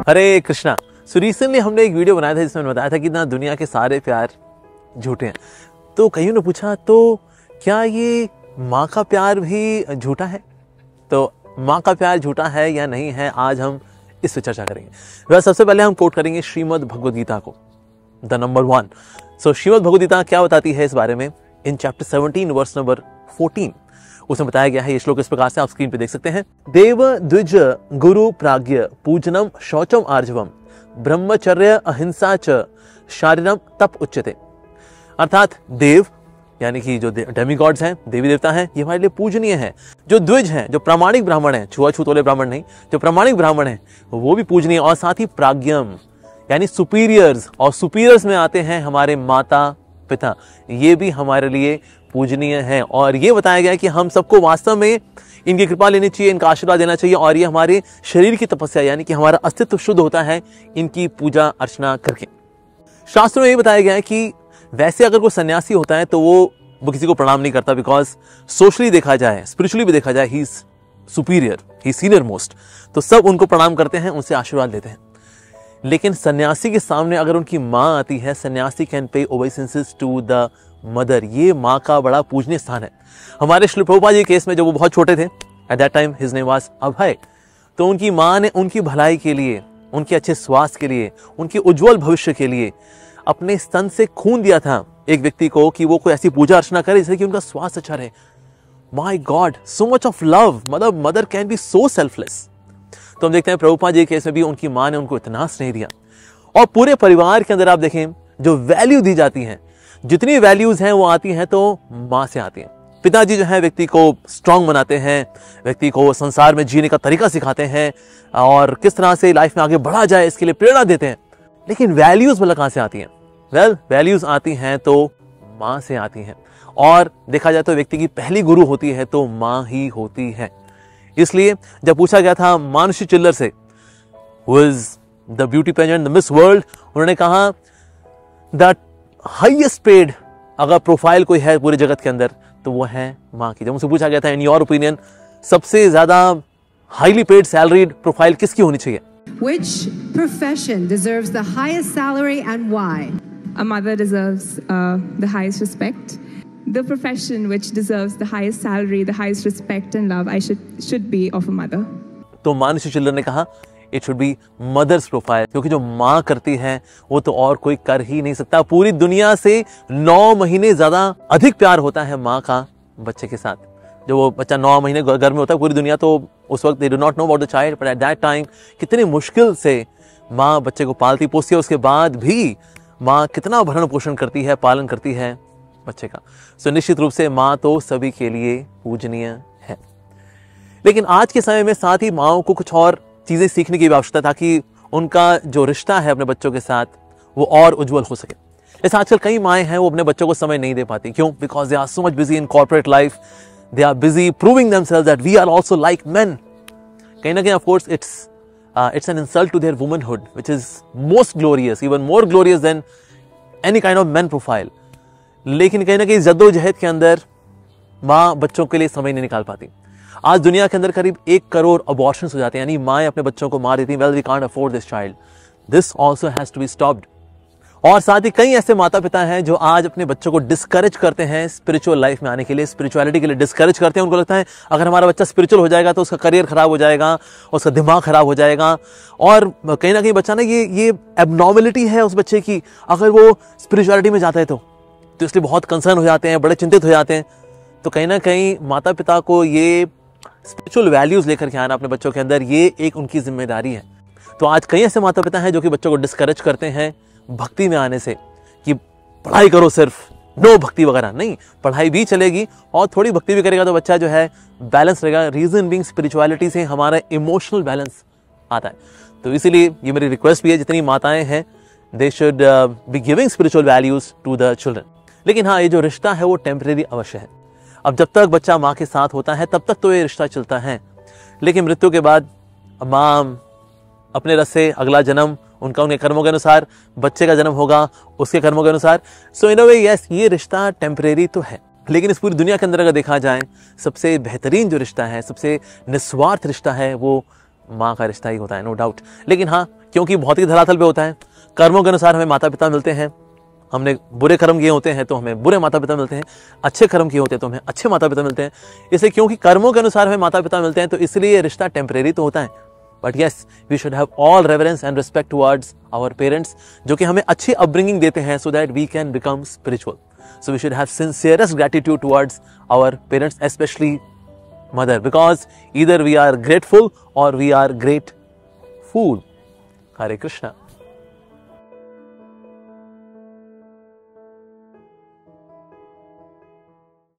हरे Krishna. So recently हमने एक video बनाया था जिसमें बताया था कि ना दुनिया के सारे प्यार झूठे हैं। तो कईयों ने पूछा तो क्या ये माँ का प्यार भी झूठा है? तो माँ का प्यार झूठा है या नहीं है, आज हम इस पर चर्चा करेंगे। वह सबसे पहले हम कोट करेंगे श्रीमद् भगवद गीता को, द नंबर 1। सो श्रीमद् भगवद गीता क्या बताती है इस बारे में? इन चैप्टर 17 वर्स नंबर 14 उसमें बताया गया है, ये श्लोक इस प्रकार से आप स्क्रीन पे देख सकते हैं। देव द्विज गुरु प्राज्ञ पूजनम शौचम आर्जवम ब्रह्मचर्य अहिंसा च शारीरम तप उच्यते। अर्थात देव यानी कि जो डेमीगॉड्स हैं, देवी देवता हैं, ये हमारे लिए पूजनीय है। जो द्विज हैं, जो प्रामाणिक ब्राह्मण हैं, छुआछूत वाले ब्राह्मण नहीं, जो प्रामाणिक ब्राह्मण हैं वो भी पूजनीय, और साथ ही प्राज्ञम यानी सुपीरियर्स, और सुपीरियर्स में आते हैं हमारे माता पिता, ये भी हमारे लिए पूजनीय है। और ये बताया गया है कि हम सबको वास्तव में इनकी कृपा लेनी चाहिए, इनका आशीर्वाद लेना चाहिए, और ये हमारे शरीर की तपस्या यानी कि हमारा अस्तित्व शुद्ध होता है इनकी पूजा अर्चना करके। शास्त्रों में ये बताया गया है कि वैसे अगर कोई सन्यासी होता है तो वो किसी को प्रणाम नहीं करता, बिकॉज सोशली देखा जाए, स्पिरिचुअली भी देखा जाए, he is superior, he senior most, तो सब उनको प्रणाम करते हैं, उनसे आशीर्वाद लेते हैं। लेकिन सन्यासी के सामने अगर उनकी माँ आती है, सन्यासी can pay obeisances to the mother, ये माँ का बड़ा पूजनीय स्थान है। हमारे श्री प्रभुपाद जी केस में जब वो बहुत छोटे थे, at that time his name was Abhay, तो उनकी माँ ने उनकी भलाई के लिए, उनके अच्छे स्वास्थ्य के लिए, उनके उज्जवल भविष्य के लिए अपने स्तन से खून दिया था एक व्यक्ति को कि वो कोई ऐसी पूजा अर्चना करे जिससे कि उनका स्वास्थ्य अच्छा रहे। My God, so much of love, mother can be so selfless. तो हम देखते हैं प्रभुपाद जी के केस में भी उनकी माँ ने उनको इतना स्नेह दिया। और पूरे परिवार के अंदर आप देखें जो वैल्यू दी जाती है, जितनी वैल्यूज हैं वो आती हैं तो माँ से आती हैं। पिताजी जो है व्यक्ति को स्ट्रांग बनाते हैं, व्यक्ति को संसार में जीने का तरीका सिखाते हैं और किस तरह से लाइफ में आगे बढ़ा जाए इसके लिए प्रेरणा देते हैं। लेकिन वैल्यूज भला कहाँ से आती हैं? वैल्यूज आती हैं तो माँ से आती हैं। और देखा जाए तो व्यक्ति की पहली गुरु होती है तो माँ ही होती है। इसलिए जब पूछा गया था मानुषी चिल्लर से, who is the beauty pageant, the Miss World, उन्होंने कहा द हाईएस्ट पेड अगर प्रोफाइल कोई है पूरे जगत के अंदर तो वो है माँ की। जब उनसे पूछा गया था इन योर ओपिनियन सबसे ज्यादा हाईली पेड सैलरीड प्रोफाइल किसकी होनी चाहिए? Which profession deserves the highest salary and why? A mother deserves the highest respect. The profession which deserves the highest salary, the highest respect and love, should be of a mother. तो मानुषी चिल्लर ने कहा it should be mother's profile, क्योंकि जो माँ करती है वो तो और कोई कर ही नहीं सकता। पूरी दुनिया से 9 महीने ज्यादा अधिक प्यार होता है माँ का बच्चे के साथ। जो वो बच्चा 9 महीने घर में होता है, पूरी दुनिया तो उस वक्त they do not know about the child, but at that time कितनी मुश्किल से माँ बच्चे को पालती पोसती है, उसके बाद भी माँ कितना भरण पोषण करती है, पालन करती है बच्चे का। सो निश्चित रूप से माँ तो सभी के लिए पूजनीय है। लेकिन आज के समय में साथ ही माँओं को कुछ और चीजें सीखने की आवश्यकता ताकि उनका जो रिश्ता है अपने बच्चों के साथ वो और उज्जवल हो सके। जैसे आजकल कई माएँ हैं वो अपने बच्चों को समय नहीं दे पाती। क्यों? Because they are so much busy in corporate life, they are busy proving themselves that we are also like men. कहीं ना कहीं of course it's an insult to their womanhood which is most glorious, even more glorious than any kind of men profile. लेकिन कहीं ना कहीं जद्दोजहद के अंदर माँ बच्चों के लिए समय नहीं निकाल पाती। आज दुनिया के अंदर करीब 1 करोड़ अबॉर्शंस हो जाते हैं, यानी माएँ अपने बच्चों को मार देती हैं। Well we can't afford this child, this also has to be stopped. और साथ ही कई ऐसे माता पिता हैं जो आज अपने बच्चों को डिस्करेज करते हैं स्पिरिचुअल लाइफ में आने के लिए, स्पिरिचुअलिटी के लिए डिस्करेज करते हैं। उनको लगता है अगर हमारा बच्चा स्पिरिचुअल हो जाएगा तो उसका करियर खराब हो जाएगा, उसका दिमाग खराब हो जाएगा। और कहीं ना कहीं बच्चा ना ये एबनॉर्मलिटी है उस बच्चे की, अगर वो स्पिरिचुअलिटी में जाता है तो इसलिए बहुत कंसर्न हो जाते हैं, बड़े चिंतित हो जाते हैं। तो कहीं ना कहीं माता पिता को ये स्पिरिचुअल वैल्यूज लेकर के आना अपने बच्चों के अंदर, ये एक उनकी जिम्मेदारी है। तो आज कई ऐसे माता पिता हैं जो कि बच्चों को डिस्करेज करते हैं भक्ति में आने से, कि पढ़ाई करो, सिर्फ नो भक्ति वगैरह नहीं, पढ़ाई भी चलेगी और थोड़ी भक्ति भी करेगा तो बच्चा जो है बैलेंस रहेगा। रीजन बीइंग स्पिरिचुअलिटी से हमारा इमोशनल बैलेंस आता है। तो इसीलिए ये मेरी रिक्वेस्ट भी है, जितनी माताएं हैं they should be giving spiritual values to the children. लेकिन हाँ, ये जो रिश्ता है वो टेम्परेरी अवश्य है। अब जब तक बच्चा माँ के साथ होता है तब तक तो ये रिश्ता चलता है, लेकिन मृत्यु के बाद माँ अपने रस से अगला जन्म उनके कर्मों के अनुसार, बच्चे का जन्म होगा उसके कर्मों के अनुसार। सो इन अ वे यस, ये रिश्ता टेम्परेरी तो है, लेकिन इस पूरी दुनिया के अंदर अगर देखा जाए सबसे बेहतरीन जो रिश्ता है, सबसे निस्वार्थ रिश्ता है वो माँ का रिश्ता ही होता है, नो डाउट। लेकिन हाँ, क्योंकि भौतिक धरातल पे होता है। कर्मों के अनुसार हमें माता पिता मिलते हैं, हमने बुरे कर्म किए होते हैं तो हमें बुरे माता पिता मिलते हैं, अच्छे कर्म किए होते हैं तो हमें अच्छे माता पिता मिलते हैं। इसलिए क्योंकि कर्मों के अनुसार हमें माता पिता मिलते हैं तो इसलिए रिश्ता टेम्परेरी तो होता है, but yes we should have all reverence and respect towards our parents, जो कि हमें अच्छी अपब्रिंगिंग देते हैं so that we can become spiritual. So we should have sincerest gratitude towards our parents, specially mother, because either we are grateful और we are great fool. Hare Krishna.